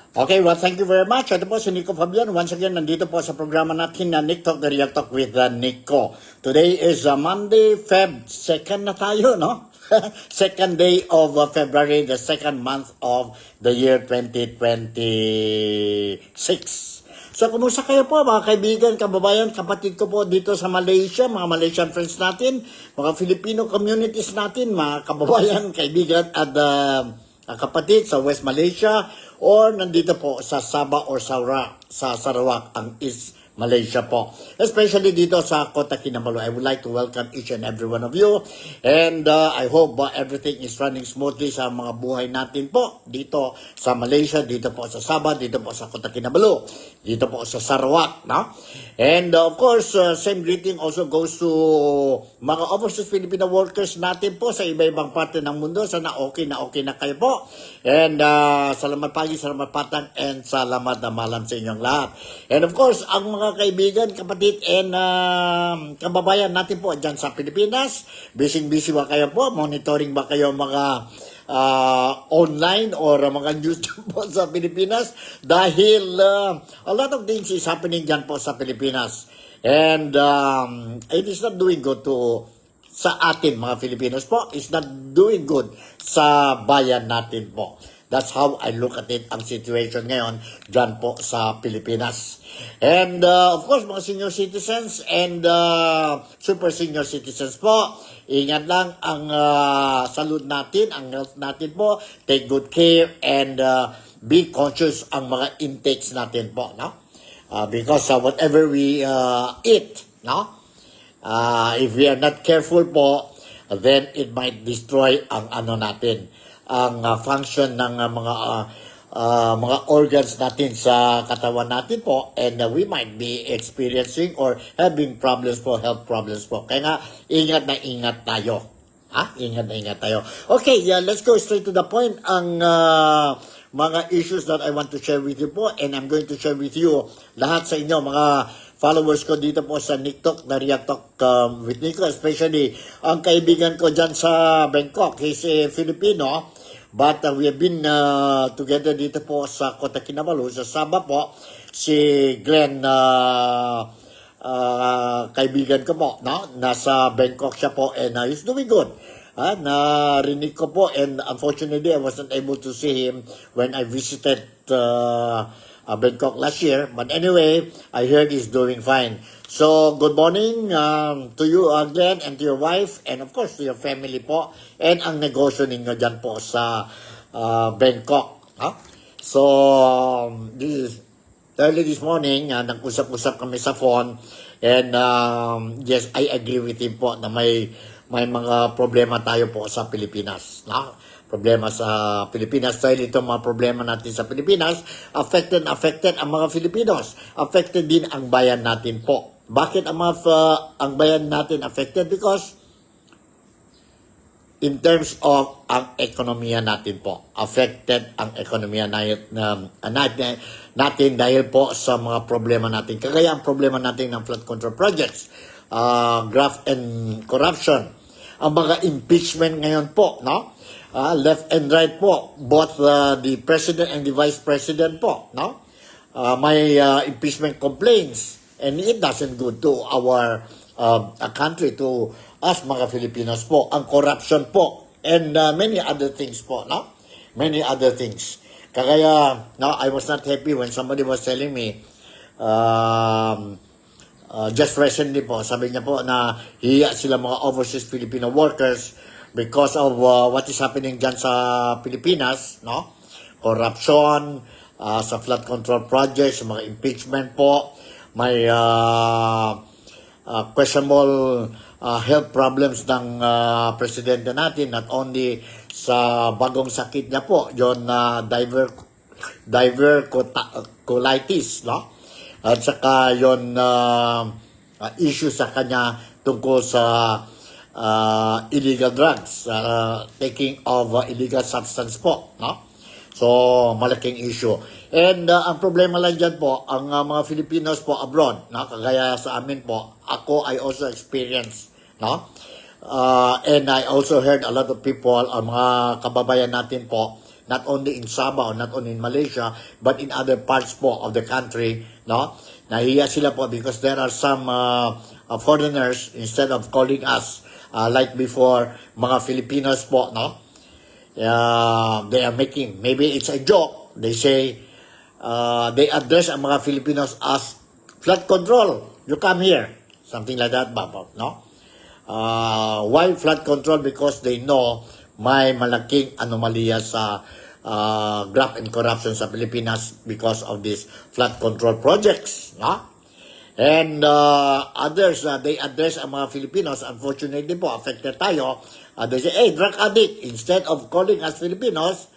Okay, well, thank you very much. Ito po si Nico Fabian. Once again, nandito po sa programa natin na Nick Talk, the Real Talk with Nico. Today is Monday, Feb 2nd na tayo, no? Second day of February, the second month of the year 2026. So, kumusta kayo po, mga kaibigan, kababayan, kapatid ko po dito sa Malaysia, mga Malaysian friends natin, mga Filipino communities natin, mga kababayan, kaibigan at kapatid sa West Malaysia, or nandito po sa Sabah or sa Sarawak, ang East Malaysia po. Especially dito sa Kota Kinabalu. I would like to welcome each and every one of you. And I hope everything is running smoothly sa mga buhay natin po. Dito sa Malaysia, dito po sa Sabah, dito po sa Kota Kinabalu, dito po sa Sarawak. No? And of course, same greeting also goes to mga overseas Filipino workers natin po sa iba-ibang parte ng mundo. Sana okay na kayo po. And salamat pagi, salamat patang, and salamat na malam sa inyong lahat. And of course, ang mga kaibigan, kapatid, and kababayan natin po dyan sa Pilipinas, busy ba kayo po? Monitoring ba kayo mga online or mga news po sa Pilipinas? Dahil a lot of things is happening dyan po sa Pilipinas. And it is not doing good to sa atin mga Filipinos po. It's not doing good sa bayan natin po. That's how I look at it, ang situation ngayon dyan po sa Pilipinas. And of course, mga senior citizens and super senior citizens po, ingat lang ang salud natin, ang health natin po. Take good care and be conscious ang mga intakes natin po, no? Because whatever we eat, no? If we are not careful po, then it might destroy ang ano natin, ang function ng mga organs natin sa katawan natin po, and we might be experiencing or having problems po, health problems po. Kaya nga, ingat tayo. Ingat tayo. Okay, let's go straight to the point. Ang mga issues that I want to share with you po, and I'm going to share with you lahat sa inyo, mga followers ko dito po sa Nick Talk, na Real Talk with Nico, especially ang kaibigan ko dyan sa Bangkok. He's a Filipino, but we have been together dito po sa Kota Kinabalu, sa Sabah po. Si Glenn, kaibigan ko po, no? Nasa Bangkok siya po, and he's doing good. Narinig ko po, and unfortunately I wasn't able to see him when I visited Bangkok last year. But anyway, I heard he's doing fine. So, good morning to you, Glenn, and to your wife, and of course to your family po, and ang negosyo ninyo dyan po sa Bangkok. So, early this morning, nag-usap-usap kami sa phone, and yes, I agree with him po na may mga problema tayo po sa Pilipinas. Problema sa Pilipinas, dahil itong mga problema natin sa Pilipinas, affected ang mga Filipinos. Affected din ang bayan natin po. Bakit ang bayan natin affected? Because in terms of ang ekonomiya natin po, affected ang ekonomiya natin dahil po sa mga problema natin. Kagaya ang problema natin ng flood control projects, graft and corruption, ang mga impeachment ngayon po, no? Left and right po, both the president and the vice president po, no? May impeachment complaints, and it doesn't go to our country, to us mga Filipinos po. Ang corruption po, and many other things po, no? Many other things. Kaya, no, I was not happy when somebody was telling me, just recently po, sabi niya po na hiya sila mga overseas Filipino workers because of what is happening dyan sa Pilipinas, no? Corruption, sa flood control projects, mga impeachment po, may questionable health problems ng presidente natin, not only sa bagong sakit niya po, yon diverticulitis, no? At saka yon issue sa kanya tungkol sa illegal drugs, taking of illegal substance po, no? So, malaking issue. And ang problema lang dyan po, ang mga Filipinos po abroad, no? Kagaya sa amin po, I also experienced, no? And I also heard a lot of people, ang mga kababayan natin po, not only in Sabah or not only in Malaysia, but in other parts po of the country, no? Nahiya sila po because there are some foreigners, instead of calling us like before, mga Filipinos po, no? They are making, maybe it's a joke, they say, they address ang mga Filipinos as flood control. You come here. Something like that, Baba, no? Why flood control? Because they know may malaking anomalya sa graft and corruption sa Pilipinas because of these flood control projects, no? And others, they address ang mga Filipinos, unfortunately po, affected tayo. They say, hey, drug addict. Instead of calling us Filipinos,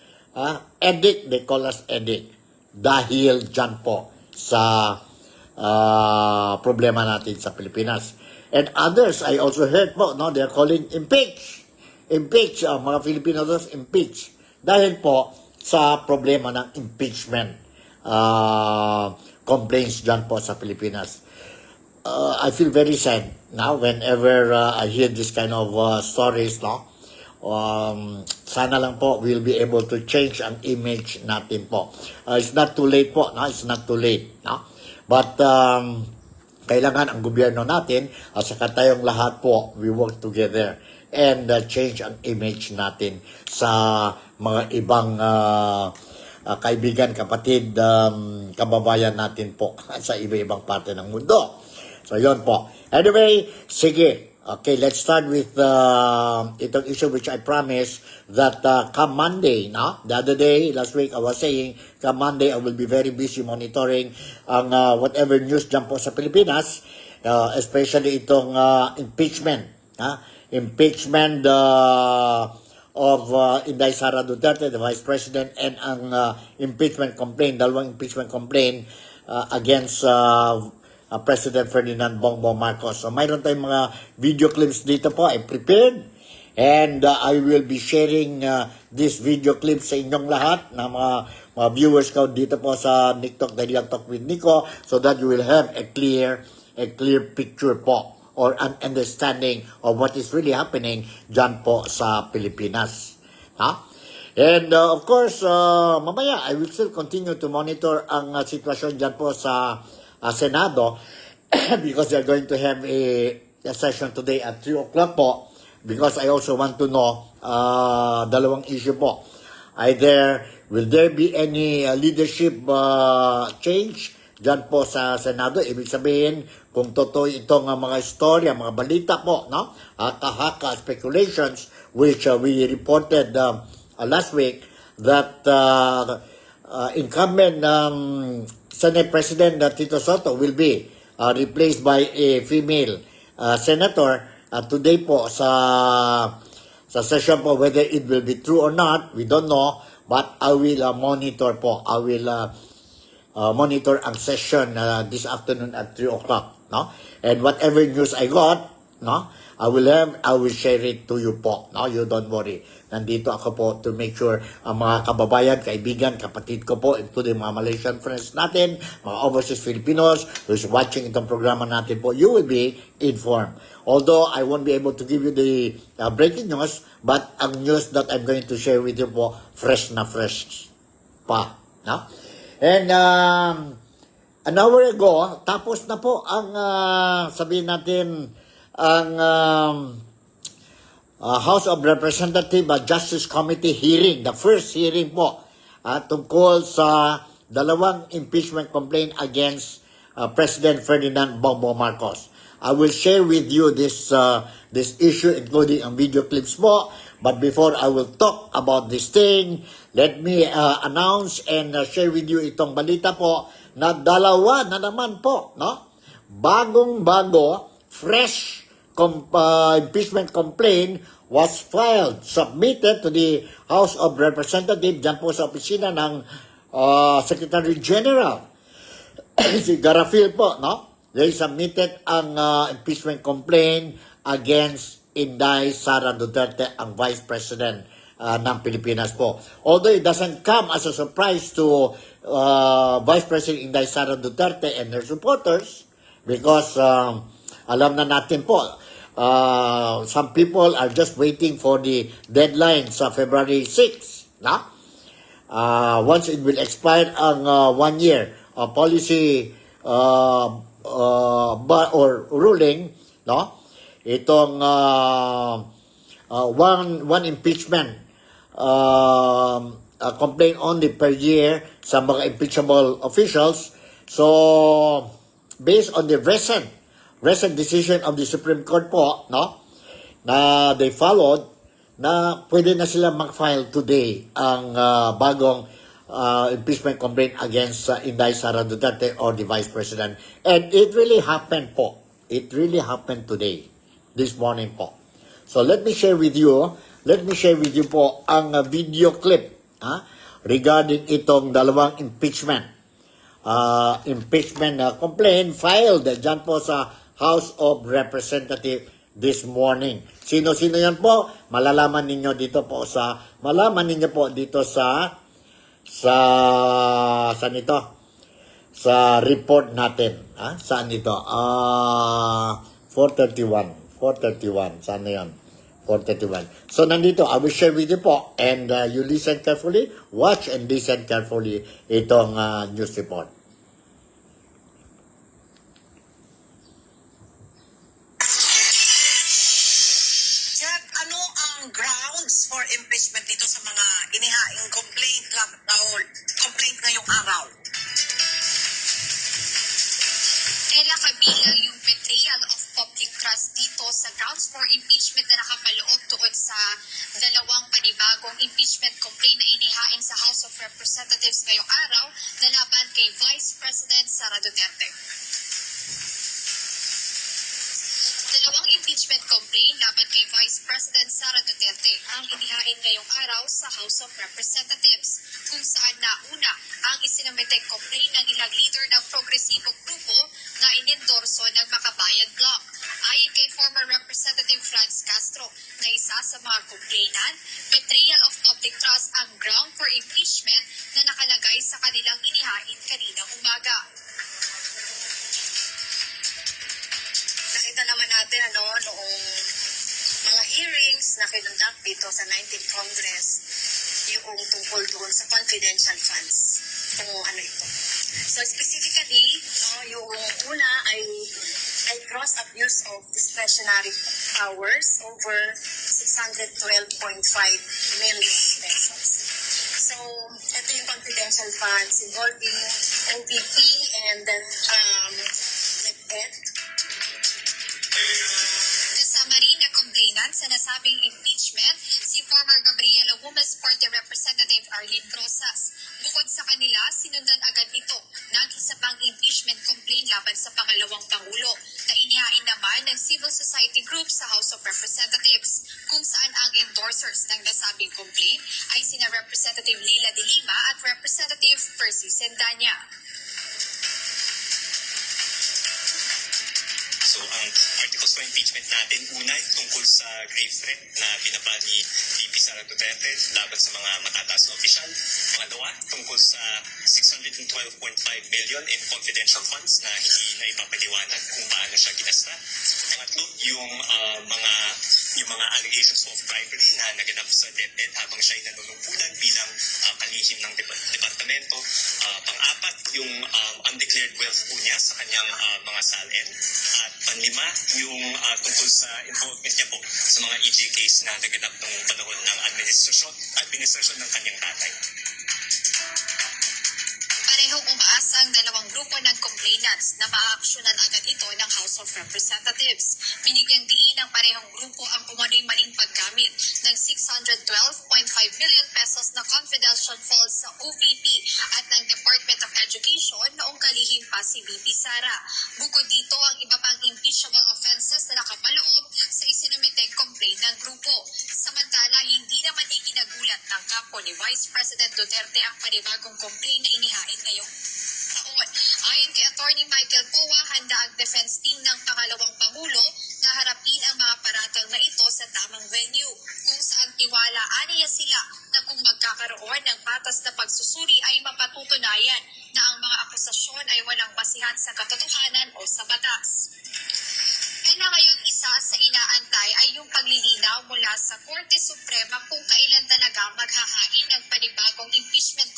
addict, they call us addict. Dahil dyan po sa problema natin sa Pilipinas. And others, I also heard po, no, they're calling impeach. Impeach, mga Filipinos, impeach. Dahil po sa problema ng impeachment complaints dyan po sa Pilipinas. I feel very sad now whenever I hear this kind of stories, no? Sana lang po we'll be able to change ang image natin po. It's not too late po, no? It's not too late, no? But kailangan ang gobyerno natin at saka tayong lahat po, we work together and change ang image natin sa mga ibang kaibigan, kapatid, kababayan natin po sa iba-ibang parte ng mundo. So, yun po. Anyway, sige. Okay, let's start with itong issue which I promised that come Monday, no? The other day, last week, I was saying, come Monday, I will be very busy monitoring ang whatever news dyan po sa Pilipinas, especially itong impeachment. Impeachment of Inday Sara Duterte, the Vice President, and ang impeachment complaint, dalawang impeachment complaint against President Ferdinand Bongbong Marcos. So mayroon tayong mga video clips dito po. I prepared and I will be sharing this video clips sa inyong lahat na mga viewers ko dito po sa TikTok, Daily Talk with Nico, so that you will have a clear picture po or an understanding of what is really happening dyan po sa Pilipinas. And of course, mamaya I will still continue to monitor ang sitwasyon dyan po sa Senado because they're going to have a session today at 3 o'clock po, because I also want to know dalawang issue po. Either will there be any leadership change dyan po sa Senado? Ibig sabihin, kung totoo itong mga istorya, mga balita po, no? Haka-haka speculations which we reported last week that incumbent Senate President Tito Sotto will be replaced by a female senator. Today po sa session po, whether it will be true or not, we don't know, but I will monitor po. I will monitor ang session this afternoon at 3 o'clock, no? And whatever news I got, no, I will share it to you po, no? You don't worry. Nandito ako po to make sure ang mga kababayan, kaibigan, kapatid ko po, including mga Malaysian friends natin, mga overseas Filipinos who's watching itong programa natin po, you will be informed. Although I won't be able to give you the breaking news, but ang news that I'm going to share with you po, fresh na fresh pa, no? And an hour ago, tapos na po ang sabihin natin ang House of Representatives Justice Committee hearing, the first hearing po tungkol sa dalawang impeachment complaint against President Ferdinand Bongbong Marcos. I will share with you this issue, including ang video clips po. But before I will talk about this thing, let me announce and share with you itong balita po na dalawa na naman po, no? Bagong-bago, fresh impeachment complaint was filed, submitted to the House of Representatives dyan po sa opisina ng Secretary General si Garafil po, no? They submitted ang impeachment complaint against Inday Sara Duterte, ang Vice President ng Pilipinas po. Although it doesn't come as a surprise to Vice President Inday Sara Duterte and her supporters, because alam na natin po, some people are just waiting for the deadline sa February 6, no? once it will expire ang 1 year policy or ruling, no? Itong one impeachment complaint only per year sa mga impeachable officials. So based on the recent decision of the Supreme Court po, no, na they followed, na pwede na sila mag-file today ang bagong impeachment complaint against Inday Sara Duterte or the Vice President. And it really happened po. It really happened today, this morning po. So let me share with you po ang video clip regarding itong dalawang impeachment complaint filed dyan po sa House of Representatives this morning. Sino-sino yan po? Malaman ninyo dito sa saan ito? Sa report natin. Saan ito? 431. Saan na yan? 431. So nandito, I will share with you po, and you listen carefully, watch and listen carefully itong news report. Jack, ano ang grounds for impeachment dito sa mga inihaing complaint ngayong araw? Ela kabilang yung betrayal of public trust dito sa grounds for impeachment na nakapaloob tuon sa dalawang panibagong impeachment complaint na inihain sa House of Representatives ngayong araw na laban kay Vice President Sara Duterte. Dalawang impeachment complaint laban kay Vice President Sara Duterte ang inihain ngayong araw sa House of Representatives, kung saan nauna ang isinamiteng complaint ng ilang leader ng progresibong grupo na inendorso ng Makabayan Bloc. Ayon kay former Representative Franz Castro na isa sa mga complainant, betrayal of public trust ang ground for impeachment na nakalagay sa kanilang inihain kaninang umaga. Nakita naman natin noong mga hearings na kinundak dito sa 19th Congress, yung tungkol doon sa confidential funds. Kung ano ito. So specifically, yung una ay gross abuse of discretionary powers over 612.5 million pesos. So, ito yung confidential funds involving OVP and NEPED. Kasama rin na complainant sa nasabing impeachment si former Gabriela Women's Party Representative Arlene Rosas. Bukod sa kanila, sinundan agad ito ng isa pang impeachment complaint laban sa pangalawang Pangulo na inihain naman ng civil society group sa House of Representatives, kung saan ang endorsers ng nasabing complaint ay sina Representative Leila de Lima at Representative Percy Sendanya. So, ang articles for impeachment natin, una, tungkol sa grave threat na binaba ni VP Sara Duterte laban sa mga matataas na opisyal. Pangalawa, tungkol sa 612.5 million in confidential funds na hindi na ipapaliwanag kung paano siya ginasta. Pangatlo, yung mga allegations of bribery na naganap sa DepEd habang siya ay nanunungkulan bilang kalihim ng departamento. Pang-apat, yung undeclared wealth po niya sa kanyang mga SALN. At panlima, yung tungkol sa involvement niya po sa mga EJ case na naganap nung panahon ng administrasyon ng kanyang tatay. Parehong umaasa ang dalawang grupo ng complainants na maaaksyonan agad ito ng House of Representatives. Binigyang diin ng parehong grupo ang umano'y maling paggamit ng 612.5 million pesos na confidential funds sa OVP at ng Department of Education noong kalihim pa si VP Sara. Bukod dito, ang iba pang impeachable offenses na nakapaloob sa isinumiteng complaint ng grupo. Samantala, hindi naman ikinagulat ng kampo ni Vice President Duterte ang panibagong complaint na inihain ngayong taon. Ayon kay Attorney Michael Poa, handa ang defense team ng pangalawang Pangulo na harapin ang mga paratang na ito sa tamang venue, kung saan tiwalaan niya sila na kung magkakaroon ng patas na pagsusuri ay mapatutunayan na ang mga akusasyon ay walang basihan sa katotohanan o sa batas. Kaya ngayon isa sa inaantay ay yung paglilinaw mula sa Korte Suprema kung kailan talaga maghahain ng panibagong impeachment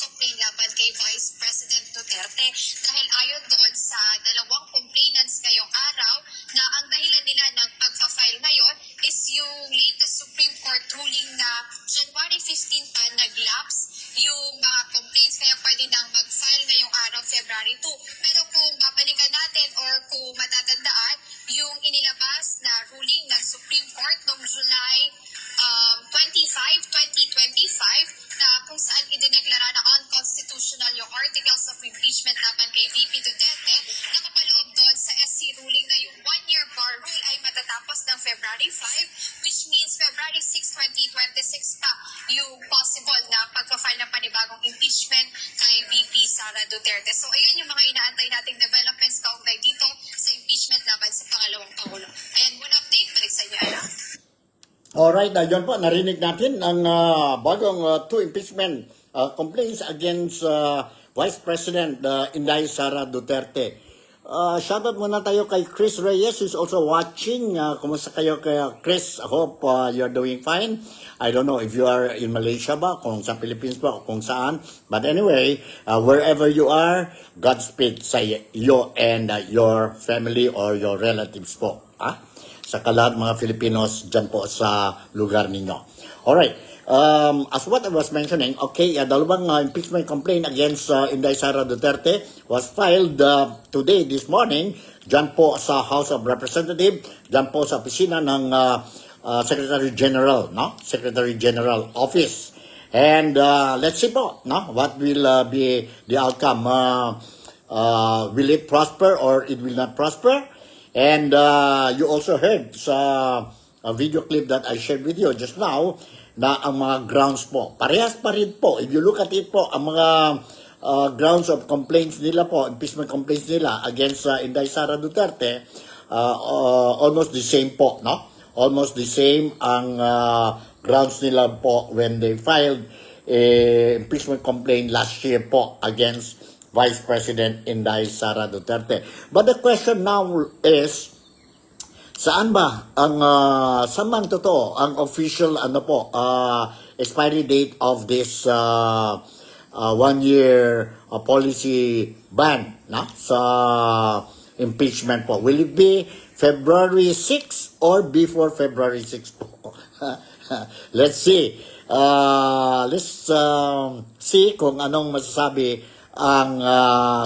panibagong impeachment kay VP Sara Duterte. So ayan yung mga inaantay nating developments kaugnay dito sa impeachment laban sa pangalawang Pangulo. Ayan, muna update, balik sa inyo, Ella. Alright, yun po, narinig natin ang bagong two impeachment complaints against Vice President Inday Sara Duterte. Shoutout muna tayo kay Chris Reyes, who's also watching. Kumusta kayo kay Chris? I hope you're doing fine. I don't know if you are in Malaysia ba, kung sa Philippines ba, o kung saan. But anyway, wherever you are, Godspeed sa iyo and your family or your relatives po. Sa lahat mga Filipinos dyan po sa lugar ninyo. Alright. As what I was mentioning, okay, dalawang impeachment complaint against Inday Sara Duterte was filed today, this morning, dyan po sa House of Representatives, dyan po sa opisina ng Secretary General, no? Secretary General Office. And let's see po, no? What will be the outcome? Will it prosper or it will not prosper? And you also heard sa video clip that I shared with you just now, na ang mga grounds po, parehas pa rin po. If you look at it po, ang mga grounds of complaints nila po, impeachment complaints nila against Inday Sara Duterte, almost the same po, no? Almost the same ang grounds nila po when they filed impeachment complaint last year po against Vice President Inday Sara Duterte. But the question now is, saan ba ang saan man totoo ang official expiry date of this 1-year policy ban sa impeachment po? Will it be February 6 or before February 6 po? Let's see. Let's see kung anong masasabi ang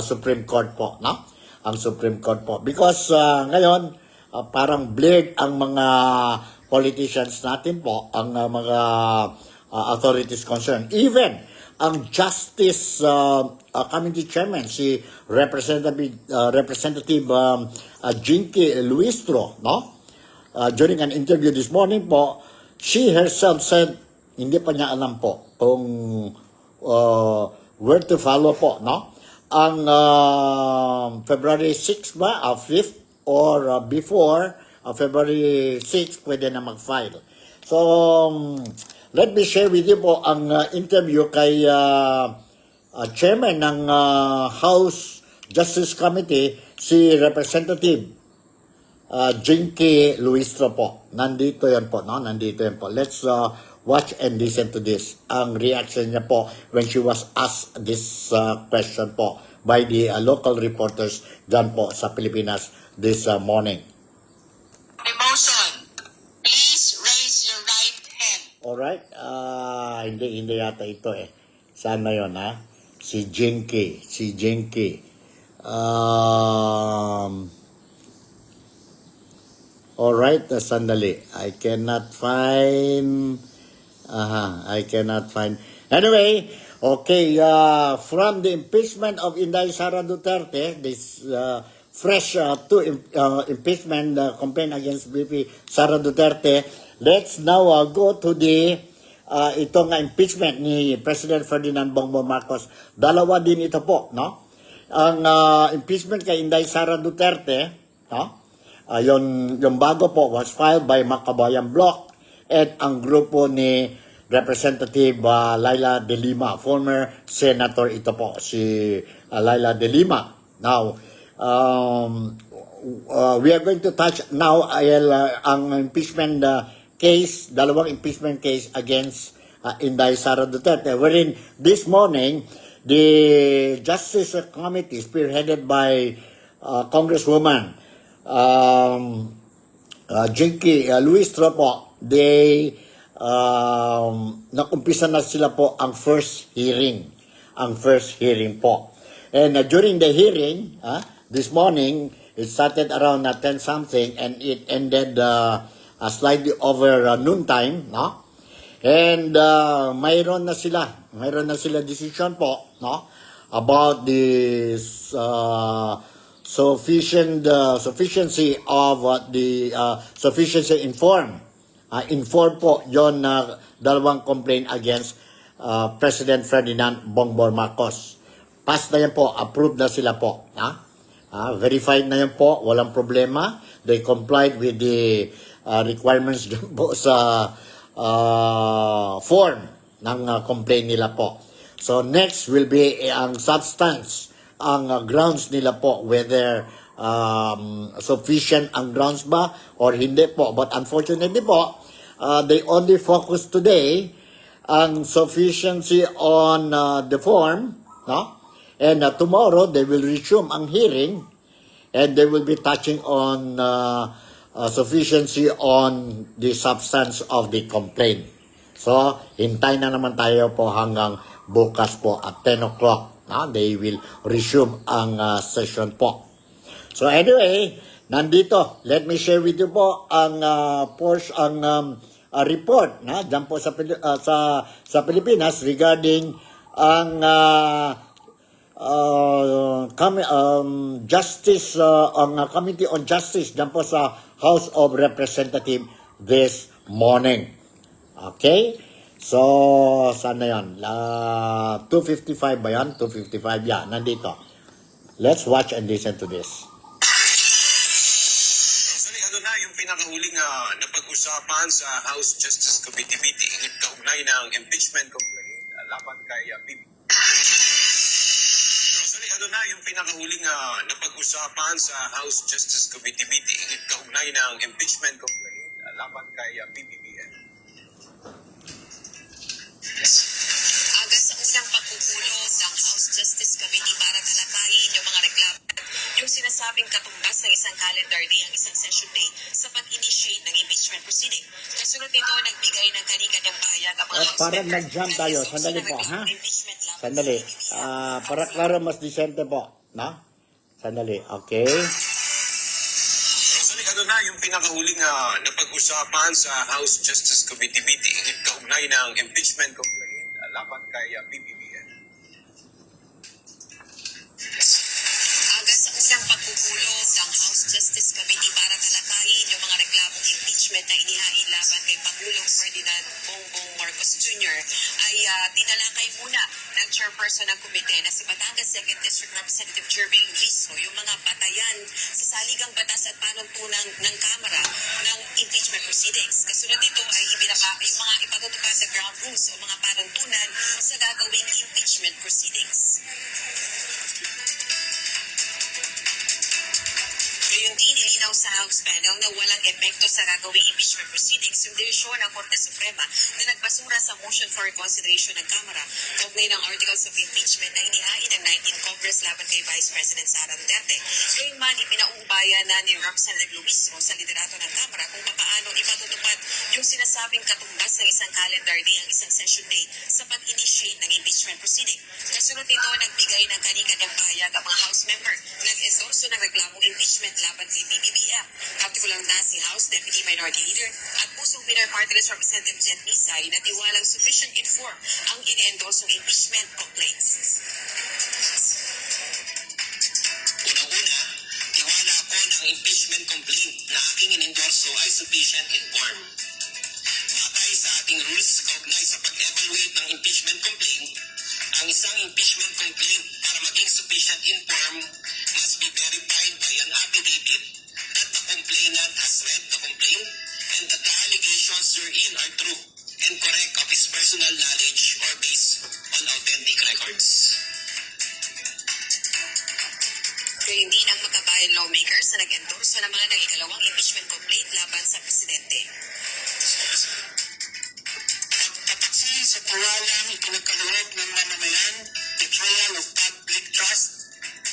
Supreme Court po, no? Ang Supreme Court po, because ngayon parang blurred ang mga politicians natin po, ang mga authorities concerned. Even ang Justice Committee Chairman, si Representative Jinky Luistro, no? During an interview this morning po, she herself said, hindi pa niya alam po kung where to follow po, no? Ang February 6 ba, 5th, or before February 6, pwede na mag-file. So, let me share with you po ang interview kay chairman ng House Justice Committee, si Representative Jinky Luistro po. Nandito yan po, no? Nandito yan po. Let's watch and listen to this. Ang reaction niya po when she was asked this question po by the local reporters dyan po sa Pilipinas this morning. The motion. Please raise your right hand. Alright. Hindi yata ito eh. Saan na yun, ha? Si Jinky. Alright, sandali. I cannot find. Anyway, okay, from the impeachment of Inday Sara Duterte, this fresh impeachment complaint against VP Sara Duterte, let's now go to the itong impeachment ni President Ferdinand Bongbong Marcos. Dalawa din ito po, no? Ang impeachment kay Inday Sara Duterte, no? Yung bago po was filed by Makabayan Bloc at ang grupo ni Representative Laila De Lima, former senator ito po, si Laila De Lima. Now, we are going to touch now ang impeachment case, dalawang impeachment case against Inday Sara Duterte, wherein this morning, the Justice Committee, spearheaded by Congresswoman Jinky Luistro po, they nakumpisa na sila po ang first hearing po. And during the hearing, this morning, it started around 10 something and it ended slightly over noontime, no? And mayroon na sila decision po, no? About the sufficiency of the sufficiency inform po yon na dalawang complaint against President Ferdinand Bongbong Marcos. Pass na yan po, approved na sila po. Verified na yan po, walang problema. They complied with the requirements dun po sa form ng complaint nila po. So next will be ang substance, ang grounds nila po, whether sufficient ang grounds ba or hindi po. But unfortunately po, they only focus today ang sufficiency on the form, no? And tomorrow they will resume ang hearing and they will be touching on sufficiency on the substance of the complaint. So, hintay na naman tayo po hanggang bukas po at 10 o'clock. They will resume ang session po. So anyway, nandito, let me share with you po ang report dyan po sa Pilipinas regarding ang justice, ang Committee on Justice dyan po sa House of Representatives this morning. Okay? So, saan na yan? 2:55 ba yan? 2:55, yeah, nandito. Let's watch and listen to this. Rosalie, ano na yung pinakahuling napag-usapan sa House Justice Committee meeting kaugnay ng impeachment complaint laban kay Bibi? Rosalie, ano na yung pinakahuling napag-usapan sa House Justice Committee meeting kaugnay ng impeachment complaint laban kay BBBM? Aga sa unang pagpupulong ng House Justice Committee para talakayin yung mga reklamo, yung sinasabing katumbas ng isang calendar day ang isang session day sa pag-initiate ng impeachment proceeding. Kasunod nito, nagbigay ng kanilang pahayag ang mga At House para members nag-jump tayo, na sandali po, ha? impeachment laban Sandali. sa BBM. Para klaro mas disente po. Sandali, okay? Rosalie, ano na yung pinakahuling napag-usapan sa House Justice Committee meeting kaugnay ng impeachment complaint laban kay BBBM? Aga sa unang pagpupulong ng House Justice Committee para talakayin yung mga reklamong impeachment na inihain laban kay Pangulong Ferdinand Bongbong Marcos Jr. ay tinalakay muna ng chairperson ng komite na si Batangas 2nd District Representative Jervin Luisno yung mga batayan sa saligang batas at panuntunan ng Kamara ng impeachment proceedings. Kasunod nito ay yung mga ipatutupad na ground rules o mga panuntunan sa gagawing impeachment proceedings. Gayun din, nilinaw sa House panel na walang epekto sa gagawing impeachment proceedings yung desisyon ng Korte Suprema na nagbasura sa motion for reconsideration ng Kamara kaugnay ng articles of impeachment na inihain ng 19th Congress laban kay Vice President Sara Duterte. Gayunman, ipinauubaya na ni Representative Luisno sa liderato ng Kamara kung paano ipatutupad yung sinasabing katumbas ng isang calendar day ang isang session day sa pag-initiate ng impeachment proceeding. Kasunod nito, nagbigay ng kanilang pahayag ang mga House member nag-endorso ng reklamong impeachment laban kay BBBM. Partikular na si House Deputy Minority Leader at pusong Pinoy Party List Representative Jen Misay na tiwalang sufficient inform ang ini-endorsong impeachment complaints. Unang-una, tiwala ako na ang impeachment complaint na aking inendorso ay sufficient in form. Batay sa ating rules kaugnay sa pag-evaluate ng impeachment complaint, ang isang impeachment complaint para maging sufficient in form must be verified by an affidavit that the complainant has read the complaint and that the allegations therein are true and correct of his personal knowledge or based on authentic records. Gayun din ang magkabayan lawmakers na nag-endorso naman ng ikalawang impeachment complaint laban sa presidente. Pagtataksil sa tiwalang ipinagkaloob ng mamamayan, betrayal of public trust,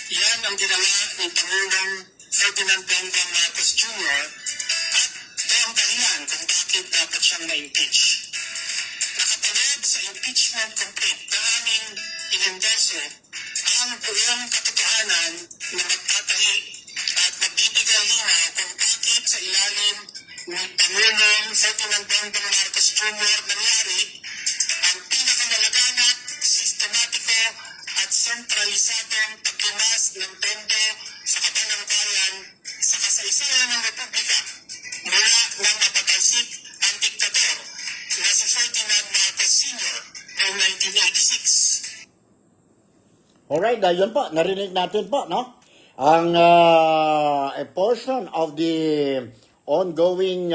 yan ang ginawa ni Pangulong Ferdinand Bongbong Marcos Jr. at ito ang dahilan kung bakit dapat siyang ma-impeach. Nakapaloob sa impeachment complaint na aming inendorso ang buong katotohanan na magtatahi at magbibigay linaw kung bakit sa ilalim ni Pangulong Ferdinand Bongbong Marcos Jr. nangyari ang pinakamalaganap, sistematiko at sentralisadong paglimas ng pondo sa kabanang bayan sa kasaysayan ng Republika mula nang mapatalsik ang diktador na si Ferdinand Marcos Sr. from 1986. Alright, yun po, narinig natin po, no? Ang a portion of the ongoing,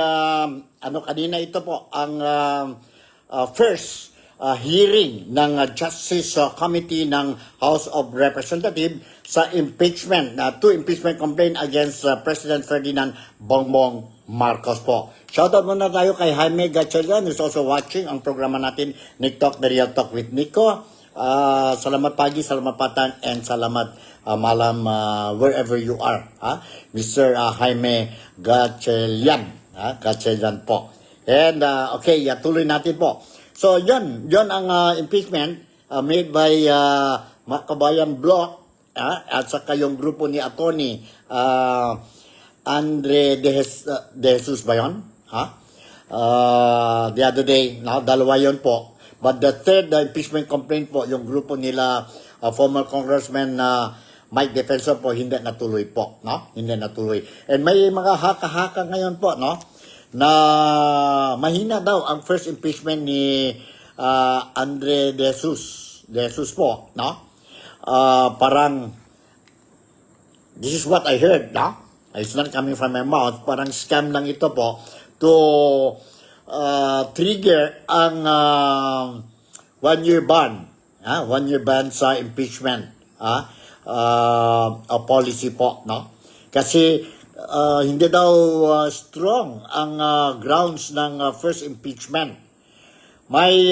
kanina ito po, ang first hearing ng Justice Committee ng House of Representatives sa impeachment, two impeachment complaint against President Ferdinand Bongbong Marcos po. Shoutout muna tayo kay Jaime Gatchalian, who's also watching ang programa natin, Nick Talk, The Real Talk with Nico. Salamat pagi, salamat patan, and salamat malam wherever you are. Mr. Jaime Gatchalian. Gatchalian po. And okay, tuloy natin po. So yun ang impeachment made by Makabayan Bloc at saka yung grupo ni Atty. Andre De Jesus ba yun? The other day, dalawa yun po. But the third impeachment complaint po, yung grupo nila, former Congressman Mike Defensor po, hindi natuloy po. No? Hindi natuloy. And may mga haka-haka ngayon po, no? Na mahina daw ang first impeachment ni Andre De Jesus po. No? Parang, this is what I heard, no? It's not coming from my mouth. Parang scam lang ito po to trigger ang 1-year ban. 1-year ban sa impeachment policy po. No? Kasi hindi daw strong ang grounds ng first impeachment. May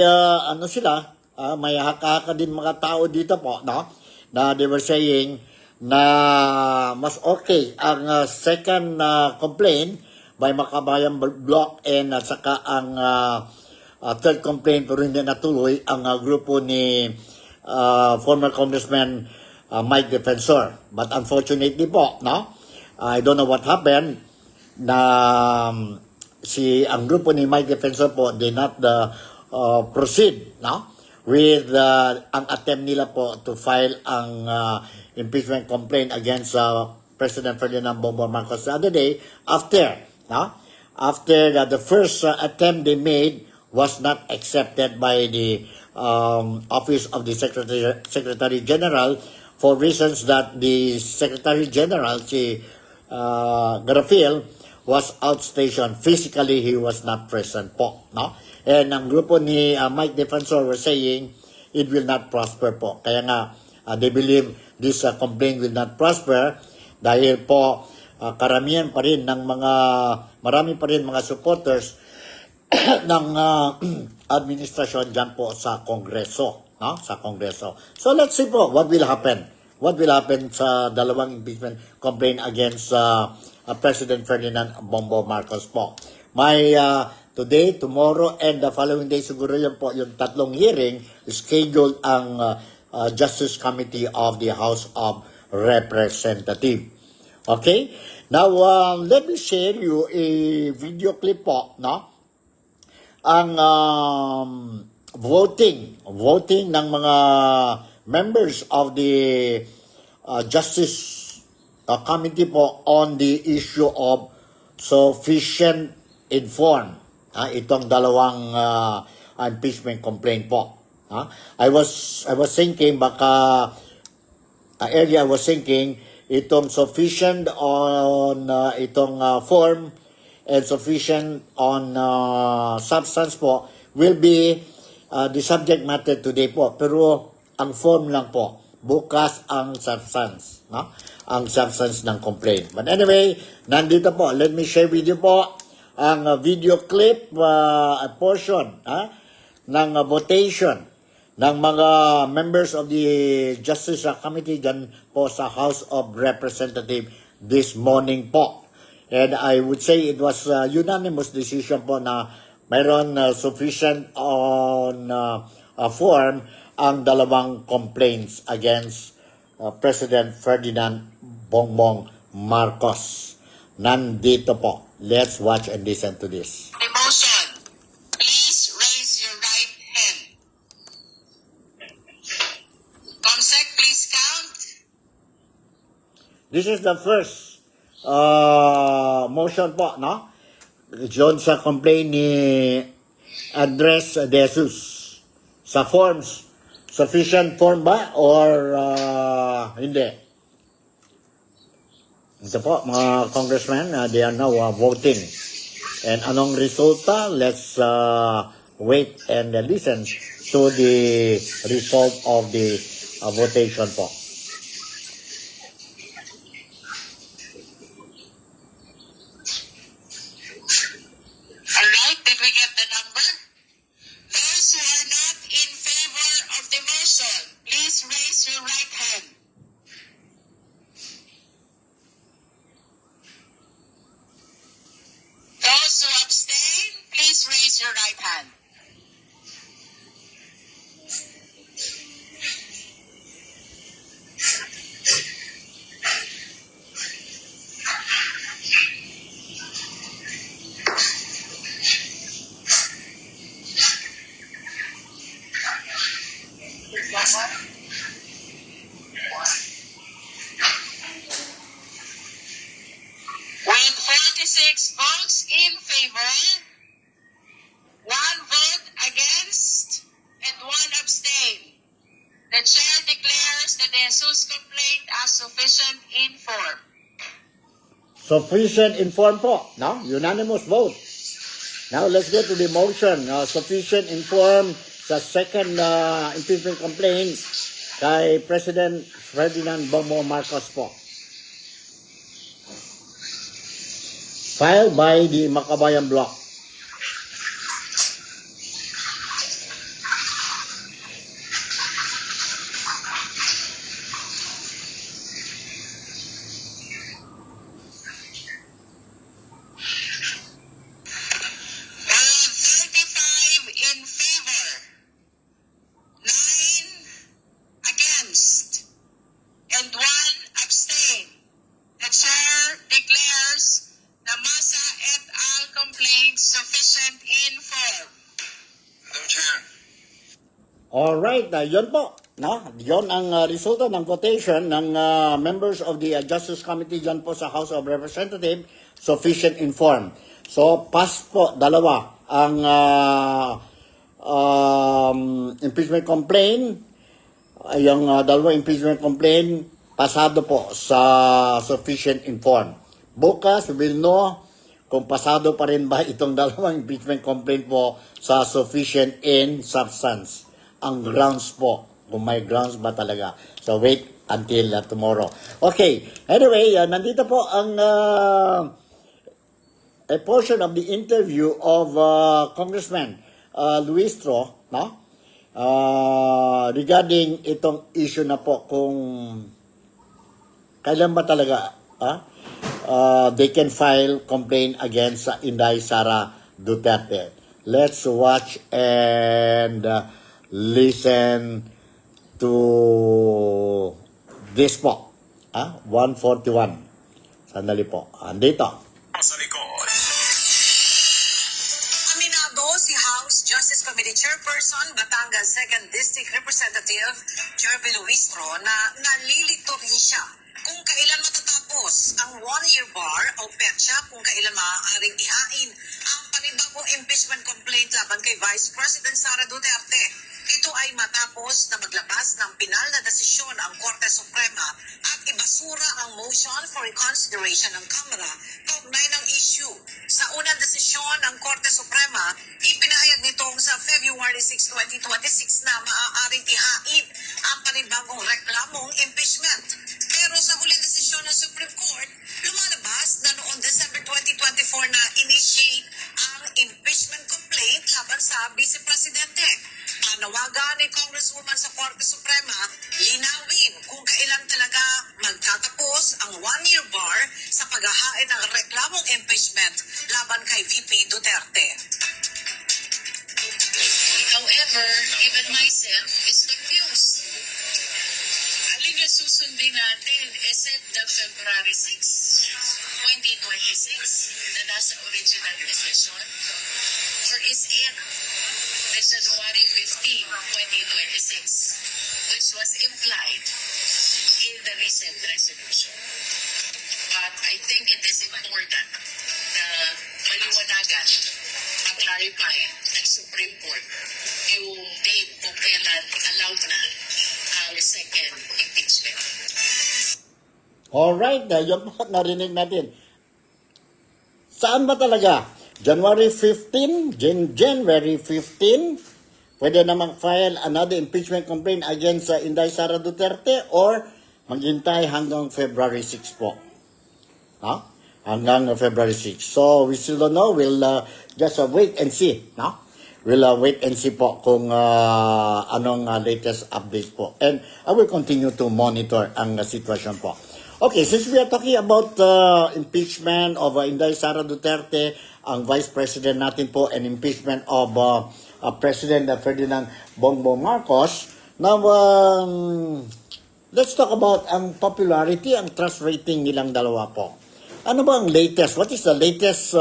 may haka-haka din mga tao dito po, no? Na they were saying na mas okay ang second complaint by Makabayan Bloc and saka ang third complaint pero hindi natuloy ang grupo ni former Congressman Mike Defensor. But unfortunately po, no? I don't know what happened na ang grupo ni Mike Defensor po did not proceed, no? With ang attempt nila po to file ang impeachment complaint against President Ferdinand Bongbong Marcos the other day after the first attempt they made was not accepted by the office of the Secretary General for reasons that the Secretary General, si Garfield, was outstation. Physically, he was not present po. No? And ang grupo ni Mike Defensor were saying it will not prosper po. Kaya nga, they believe this complaint will not prosper dahil po karamihan pa rin ng marami pa rin mga supporters ng administrasyon dyan po sa Kongreso. No? Sa Kongreso. So let's see po what will happen. What will happen sa dalawang impeachment complaint against President Ferdinand Bongbong Marcos po. May today, tomorrow, and the following day siguro yun po yung tatlong hearing scheduled ang Justice Committee of the House of Representatives. Okay? Now, let me share you a video clip po, no? Ang voting ng mga members of the Justice Committee po on the issue of sufficient informed. Itong dalawang impeachment complaint po. I was thinking baka earlier I was thinking itong sufficient on itong form and sufficient on substance po will be the subject matter today po. Pero ang form lang po. Bukas ang substance. No? Ang substance ng complaint. But anyway, nandito po. Let me share with you po ang video clip, a portion ng votation ng mga members of the Justice Committee dyan po sa House of Representatives this morning po. And I would say it was a unanimous decision po na mayroon sufficient on form ang dalawang complaints against President Ferdinand Bongbong Marcos. Nandito po. Let's watch and listen to this. The motion. Please raise your right hand. Comsec, please count. This is the first motion po, no? John sa complaint ni Andres De Jesus. sa forms. Sufficient form ba or hindi? Ito po, mga congressmen, they are now voting. And anong resulta? Let's wait and listen to the result of the votation po. Alright, did we get the number? Those who are not in favor of the motion, please raise your right hand. Those who abstain, please raise your right hand. With 46 votes in favor, 1 vote against, and 1 abstain, the chair declares the De Jesus complaint as sufficient in form. Sufficient inform po, no? Unanimous vote. Now let's go to the motion. Sufficient inform sa second impeachment complaint kay President Ferdinand Bongbong Marcos po. Filed by the Makabayan Bloc. With 35 in favor, 9 against, and 1 abstain, the chair declares the Masa et al. Complaint sufficient in form. Madam Chair. Alright, yun po. No? Yun ang resulta ng votation ng members of the Justice Committee dyan po sa House of Representatives, sufficient informed. So, pass po, dalawa ang impeachment complaint. Yung dalawa impeachment complaint, pasado po sa sufficient informed. Bukas, we will know kung pasado pa rin ba itong dalawang impeachment complaint po sa sufficient in substance. Ang grounds po, kung may grounds ba talaga. So wait until tomorrow. Okay, anyway, nandito po ang a portion of the interview of Congressman Luis Tro, no? Regarding itong issue na po kung kailan ba talaga they can file complaint against Inday Sara Duterte. Let's watch and listen to this po. 141. Sandali po. Andito. Sa likod. Aminado si House Justice Committee Chairperson Batangas 2nd District Representative Jervy Luistro na nalilito rin siya kung kailan matatapos ang 1-year bar o petsa kung kailan maaaring ihain ang panibagong impeachment complaint laban kay Vice President Sara Duterte. Ito ay matapos na maglabas ng pinal na desisyon ang Korte Suprema at ibasura ang motion for reconsideration ng Kamara kaugnay ng issue. Sa unang desisyon ng Korte Suprema, ipinahayag nitong sa February 6, 2026 na maaaring ihain ang panibagong reklamong impeachment. Pero sa huling desisyon ng Supreme Court, lumalabas na noong December 2024 na initiate ang impeachment complaint laban sa Vice Presidente. Panawagan ni Congresswoman sa Korte Suprema, linawin kung kailan talaga magtatapos ang 1-year bar sa paghahain ng reklamong impeachment laban kay VP Duterte. However, even myself is confused. Alin yung susundin natin? Is it the February 6, 2026 na nasa original decision? Or is it the January 15, 2026, which was implied in the recent resolution? But I think it is important na maliwanagan, clarify, at Supreme Court yung date kung kailan allowed na ang second impeachment. Alright, yun po narinig natin. Saan ba talaga? January 15, January 15, pwede namang file another impeachment complaint against Inday Sara Duterte or maghintay hanggang February 6 po. No? Hanggang February 6. So, we still don't know. We'll just wait and see. No? We'll wait and see po kung anong latest update po. And I will continue to monitor ang sitwasyon po. Okay, since we are talking about impeachment of Inday Sara Duterte, ang Vice President natin po, and impeachment of President Ferdinand Bongbong Marcos, now, let's talk about ang popularity, ang trust rating nilang dalawa po. Ano ba ang latest? What is the latest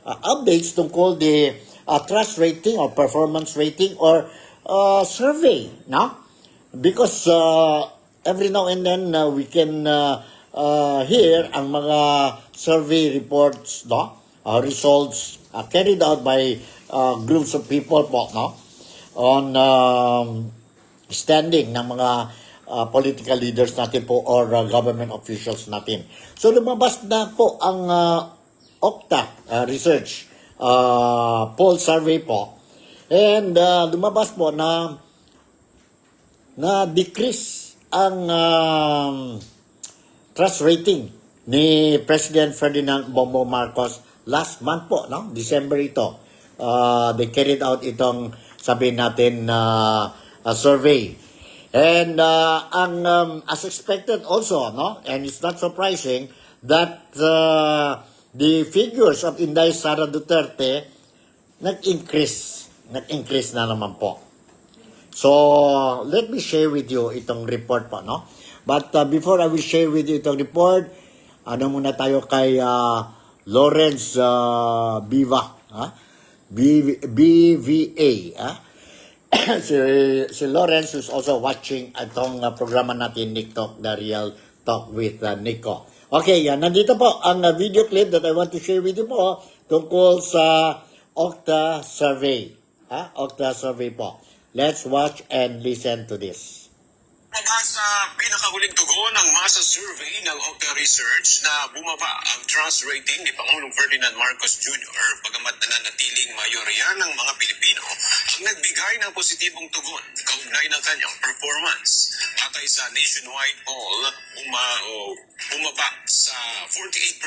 updates tungkol the trust rating or performance rating or survey? No? Because every now and then we can hear ang mga survey reports, no? Results carried out by groups of people po, no? On standing ng mga political leaders natin po or government officials natin. So lumabas na po ang Okta research poll survey po, and lumabas po na decrease ang trust rating ni President Ferdinand Bongbong Marcos last month po, no? December ito. They carried out itong, sabihin natin, survey. And as expected also, no? And it's not surprising that the figures of Inday Sara Duterte nag-increase na naman po. So, let me share with you itong report po, no? But before I will share with you itong report, muna tayo kay Lawrence Biva, BVA, si Lawrence is also watching itong programa natin, Nick Talk, The Real Talk with Nico. Okay, nandito po ang video clip that I want to share with you po tungkol sa Okta survey. Okta survey po. Let's watch and listen to this. Sa pinakahuling tugon ng masa survey ng Okta Research na bumaba ang trust rating ni Pangulong Ferdinand Marcos Jr. Bagamat nananatiling mayorya ng mga Pilipino ang nagbigay ng positibong tugon kaugnay ng kanyang performance. Batay sa nationwide poll, bumaba sa 48%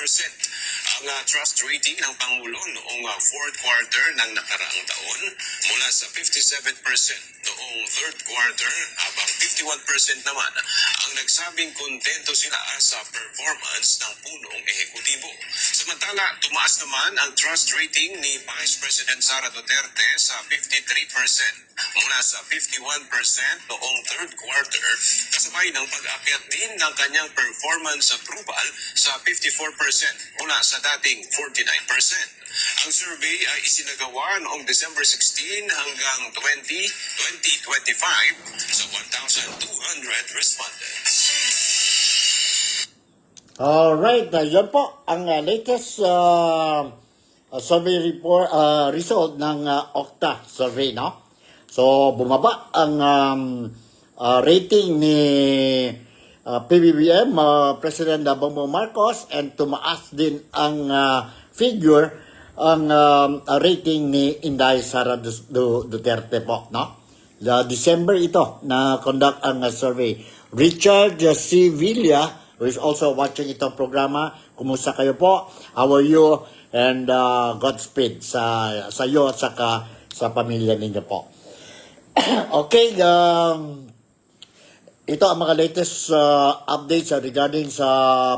ang trust rating ng Pangulo noong fourth quarter ng nakaraang taon mula sa 57% noong third quarter, habang 51% naman ang nagsabing kontento sila sa performance ng punong ehekutibo. Samantala, tumaas naman ang trust rating ni Vice President Sara Duterte sa 53% mula sa 51% noong third quarter, kasabay ng pag-akyat din ng kanyang performance approval sa 54% mula sa dating 49%. Ang survey ay isinagawa noong December 16 hanggang 2025 sa 1,200 respondents. Alright, yan po ang latest survey report result ng Okta survey, no? So, bumaba ang rating ni PBBM, President Bongbong Marcos, and tumaas din ang figure, ang rating ni Inday Sara Duterte po, no? December ito na conduct ang survey. Richard C. Villa, who is also watching itong programa, kumusta kayo po? How are you? And Godspeed sa iyo at sa pamilya ninyo po. Okay, ito ang mga latest updates regarding sa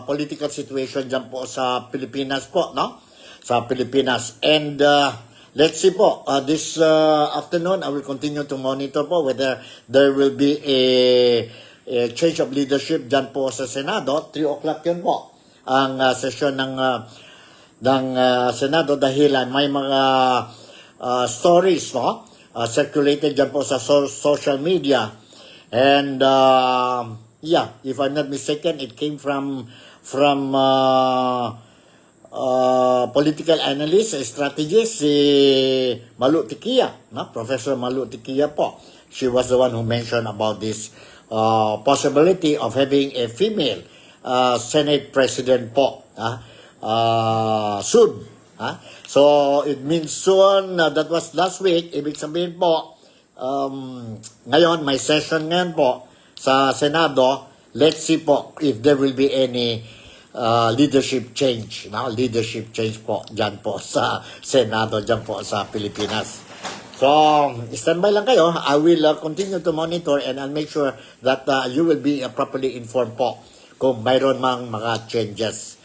political situation dyan po sa Pilipinas po, no? Sa Pilipinas. And let's see po, this afternoon, I will continue to monitor po whether there will be a change of leadership dyan po sa Senado. 3 o'clock yun po ang session ng Senado dahil may mga stories, no? Circulated dyan po sa social media. And yeah, if I'm not mistaken, it came from political analyst, strategist, si Malu Tikia, no? Professor Malu Tikia po. She was the one who mentioned about this possibility of having a female Senate President po. Soon. So, it means soon, that was last week, ibig sabihin po, ngayon, may session ngayon po sa Senado. Let's see po if there will be any leadership change. Leadership change po dyan po sa Senado, dyan po sa Pilipinas. So, standby lang kayo. I will continue to monitor and I'll make sure that you will be properly informed po kung mayroon mang mga changes.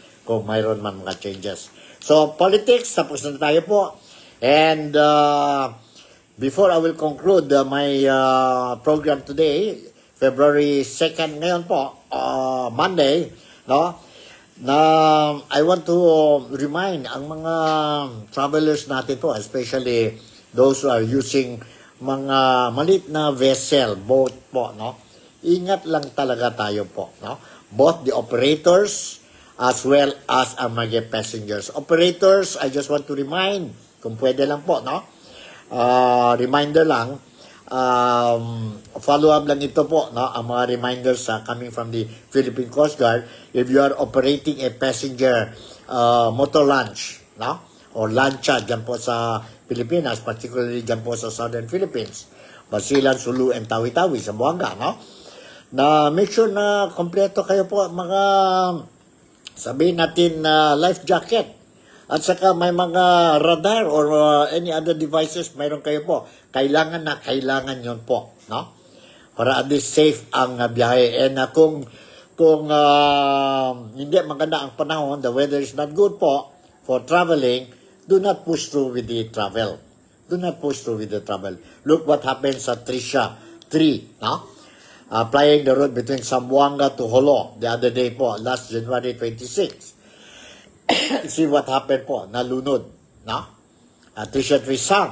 So, politics, tapos na tayo po. And before I will conclude my program today, February 2nd ngayon po, Monday, no? Na I want to remind ang mga travelers natin po, especially those who are using mga maliit na vessel, boat po, no? Ingat lang talaga tayo po, no? Both the operators as well as ang mga passengers. Operators, I just want to remind, kung pwede lang po, no? Reminder lang, follow up lang ito po, no? Ang mga reminders coming from the Philippine Coast Guard. If you are operating a passenger motor launch, no? Or lancha dyan po sa Pilipinas, particularly dyan po sa Southern Philippines, Basilan, Sulu, and Tawi-Tawi sa Buanga, no? Na make sure na kompleto kayo po mga, sabihin natin, life jacket. At saka may mga radar or any other devices, mayroon kayo po. Kailangan yun po, no? Para at least safe ang biyahe. And kung hindi maganda ang panahon, the weather is not good po for traveling, do not push through with the travel. Look what happened sa Trisha 3, no? Flying the road between Zamboanga to Jolo the other day po, last January 26. See what happened po, nalunod, no? Trisha 3 sank.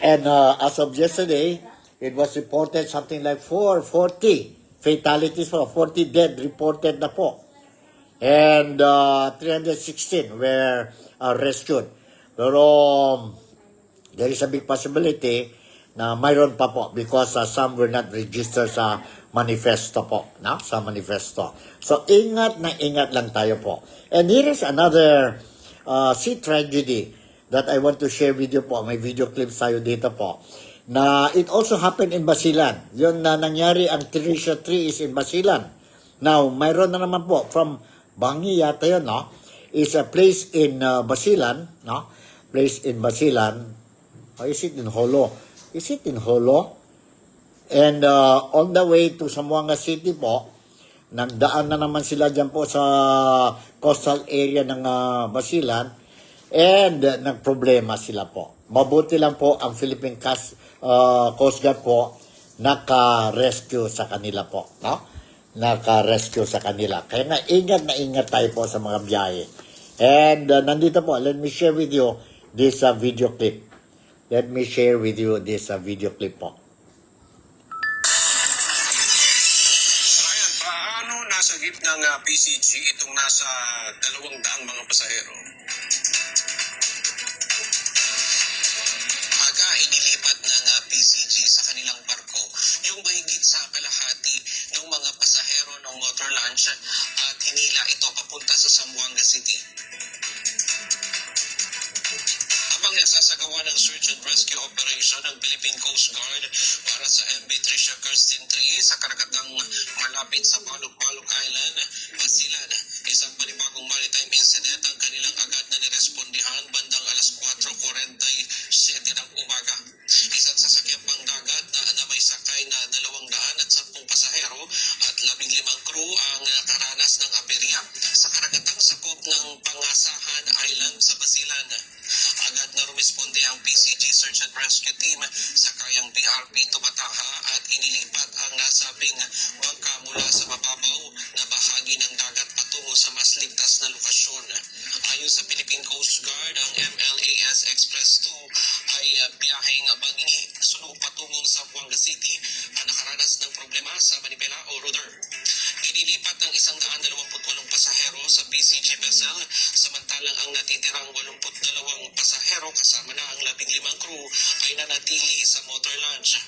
And as of yesterday, it was reported something like 440 fatalities, 40 dead reported na po. And 316 were rescued. Pero there is a big possibility na mayroon pa po because some were not registered sa manifesto po, no? Sa manifesto. So, ingat lang tayo po. And here is another sea tragedy that I want to share with you po. May video clips tayo dito po. Na it also happened in Basilan. Yun na nangyari, ang Trisha 3 is in Basilan. Now, mayroon na naman po from Bangi yata yun, no? Is a place in Basilan, no? Place in Basilan. Or is it in Jolo? And on the way to Zamboanga City po, nagdaan na naman sila dyan po sa coastal area ng Basilan and nagproblema sila po. Mabuti lang po ang Philippine Coast Guard po naka-rescue sa kanila po, no? Naka-rescue sa kanila. Kaya nga ingat tayo po sa mga biyahe. And nandito po, let me share with you this video clip. Let me share with you this video clip po. Ryan, paano nasa gitnang PCG itong nasa 200 mga pasahero? Aga inilipat ng PCG sa kanilang barko yung mahigit sa kalahati ng mga pasahero ng motor launch at hinila ito papunta sa Zamboanga City. Habang nagsasagawa ng search and rescue operation ng Philippine Coast Guard para sa MV Trisha Kirsten 3 sa karagatang malapit sa Baluk-Baluk Island, Basilan, isang panibagong maritime incident ang kanilang agad na nirespondihan bandang alas 4:47 ng umaga. Isang sasakyang pangdagat na may sakay na 210 pasahero at 15 crew ang nakaranas ng aberya sa karagatang sakop ng Pangasahan Island sa Basilan. Agad na rumisponde ang PCG Search and Rescue Team sa kayang BRP Tumataha at inilipat ang nasabing bangka mula sa mababaw na bahagi ng dagat patungo sa mas ligtas na lokasyon. Ayon sa Philippine Coast Guard, ang MLAS Express 2 ay biyaheng Bangi, Sulu patungong sa Zamboanga City ang nakaranas ng problema sa manibela o rudder. Inilipat ng 128 pasahero sa PCG vessel, samantalang ang natitirang 82 pasahero kasama na ang 15 crew ay nanatili sa motor launch.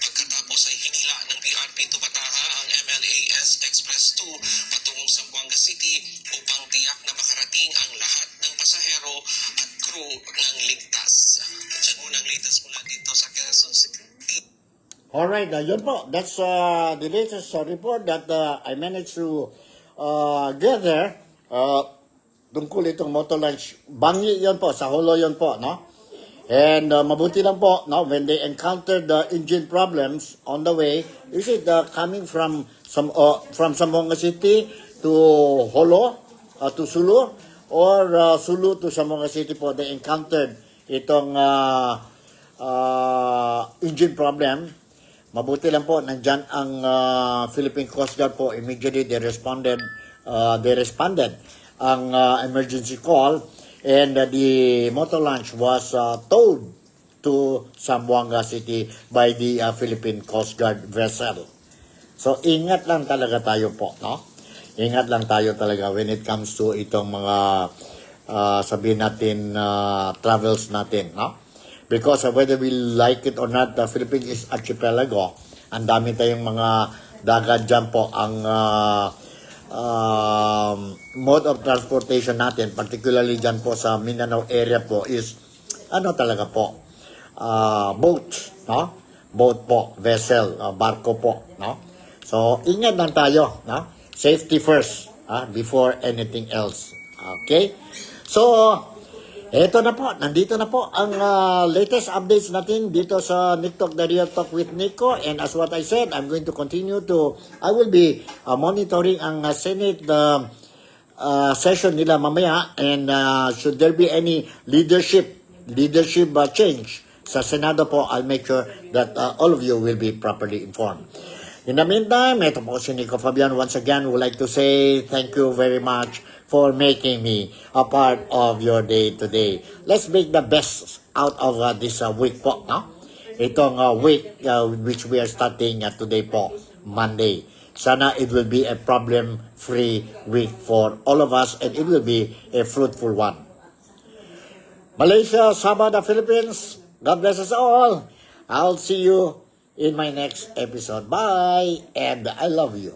Pagkatapos ay hinila ng BRP Tubataha ang MLAS Express 2 patungong Zamboanga City upang tiyak na makarating ang lahat ng pasahero at crew ng ligtas. Diyan muna ang latest mula dito sa Quezon City. Alright, yun po. That's the latest report that I managed to gather tungkol itong motor launch. Bangi yun po, sa Holo yun po, no? And mabuti lang po, no, when they encountered the engine problems on the way, is it coming from Zamboanga City to Holo, to Sulu, or Sulu to Zamboanga City po, they encountered itong engine problem. Mabuti lang po, nandyan ang Philippine Coast Guard po, immediately they responded ang emergency call. And the motor launch was towed to Zamboanga City by the Philippine Coast Guard vessel. So, ingat lang talaga tayo po, no? Ingat lang tayo talaga when it comes to itong mga, sabihin natin, travels natin, no? Because whether we like it or not, the Philippines is archipelago. Ang dami tayong mga dagat dyan po, ang mode of transportation natin, particularly dyan po sa Mindanao area po, is talaga po, boat, no? Boat po, vessel, barko po, no? So, ingat lang tayo, no? Safety first, before anything else. Okay? So, eto na po, nandito na po ang latest updates natin dito sa Nick Talk, the Real Talk with Nico. And as what I said, I will be monitoring ang Senate session nila mamaya. And should there be any leadership change sa Senado po, I'll make sure that all of you will be properly informed. In the meantime, ito po si Nico Fabian. Once again, would like to say thank you very much for making me a part of your day today. Let's make the best out of this week po, no? Itong week which we are starting today po, Monday. Sana it will be a problem-free week for all of us and it will be a fruitful one. Malaysia, Sabah, the Philippines, God bless us all. I'll see you in my next episode. Bye, and I love you.